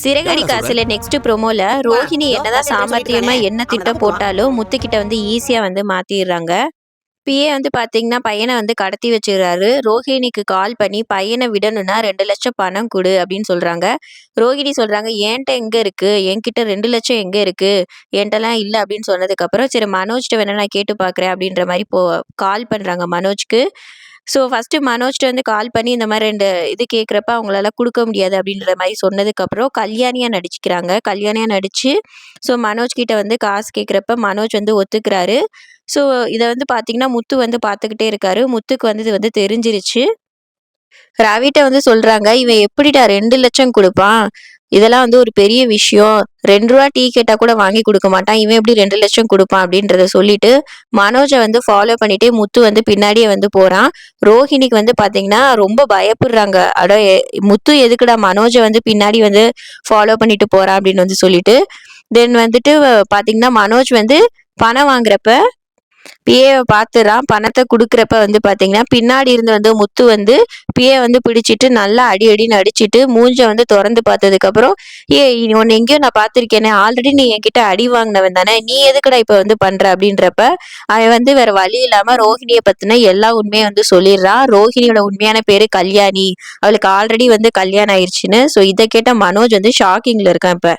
சிறகடி யாருடா சொல்ற? காசுல நெக்ஸ்ட் ப்ரோமோல அப்பா ரோஹிணி ஏதோ என்னதான் கதை எடுத்து சொல்லிட்டு சாமர்த்தியமா இருக்கானே என்ன அவனை திட்டம் தான் போடுவான். போட்டாலும் முத்துக்கிட்ட வந்து ஈஸியா வந்து மாத்திடுறாங்க. பிஏ வந்து பாத்தீங்கன்னா பையனை வந்து கடத்தி வச்சிடுறாரு. ரோஹிணிக்கு கால் பண்ணி பையனை விடணும்னா 2 லட்சம் பணம் கொடு அப்படின்னு சொல்றாங்க. ரோஹிணி சொல்றாங்க என்கிட்ட எங்க இருக்கு, என்கிட்ட 2 லட்சம் எங்க இருக்கு, என்கிட்டலாம் இல்லை அப்படின்னு சொன்னதுக்கு அப்புறம் சரி மனோஜ்ட்ட வேணா நான் கேட்டு பாக்குறேன் அப்படின்ற மாதிரி கால் பண்றாங்க மனோஜ்க்கு. ஸோ ஃபஸ்ட்டு மனோஜ்ட்ட வந்து கால் பண்ணி இந்த மாதிரி 2 இது கேட்குறப்ப அவங்களால கொடுக்க முடியாது அப்படின்ற மாதிரி சொன்னதுக்கப்புறம் கல்யாணியாக நடிச்சுக்கிறாங்க. கல்யாணியாக நடித்து ஸோ மனோஜ் கிட்ட வந்து காசு கேட்குறப்ப மனோஜ் வந்து ஒத்துக்கிறாரு. ஸோ இதை வந்து பார்த்தீங்கன்னா முத்து வந்து பார்த்துக்கிட்டே இருக்காரு. முத்துக்கு வந்து இது வந்து தெரிஞ்சிருச்சு. ரவிட்ட வந்து சொல்றாங்க இவன் எப்படிடா 2 லட்சம் கொடுப்பான், இதெல்லாம் வந்து ஒரு பெரிய விஷயம், 2 ரூபா டீ கேட்டா கூட வாங்கி கொடுக்க மாட்டான், இவன் எப்படி 2 லட்சம் கொடுப்பான் அப்படின்றத சொல்லிட்டு மனோஜை வந்து ஃபாலோ பண்ணிட்டே முத்து வந்து பின்னாடியே வந்து போறான். ரோஹிணிக்கு வந்து பாத்தீங்கன்னா ரொம்ப பயப்படுறாங்க. அட முத்து எதுக்குடா மனோஜை வந்து பின்னாடி வந்து ஃபாலோ பண்ணிட்டு போறான் அப்படின்னு வந்து சொல்லிட்டு தென் வந்துட்டு பாத்தீங்கன்னா மனோஜ் வந்து பணம் வாங்குறப்ப பிஏவை பார்த்துறான். பணத்தை கொடுக்குறப்ப வந்து பார்த்தீங்கன்னா பின்னாடி இருந்து வந்து முத்து வந்து பிஏ வந்து பிடிச்சிட்டு நல்லா அடி அடின்னு அடிச்சிட்டு மூஞ்ச வந்து திறந்து பார்த்ததுக்கப்புறம் உன்னை எங்கேயோ நான் பார்த்துருக்கேனே, ஆல்ரெடி நீ என்கிட்ட அடி வாங்கினவன் தானே, நீ எதுக்குடா இப்போ வந்து பண்ற அப்படின்றப்ப அவன் வந்து வேற வழி இல்லாம ரோஹிணியை பத்தின எல்லா உண்மையை வந்து சொல்லிடுறான். ரோஹிணியோட உண்மையான பேரு கல்யாணி, அவளுக்கு ஆல்ரெடி வந்து கல்யாணம் ஆயிடுச்சுன்னு. ஸோ இதை கேட்ட மனோஜ் வந்து ஷாக்கிங்ல இருக்கான் இப்ப.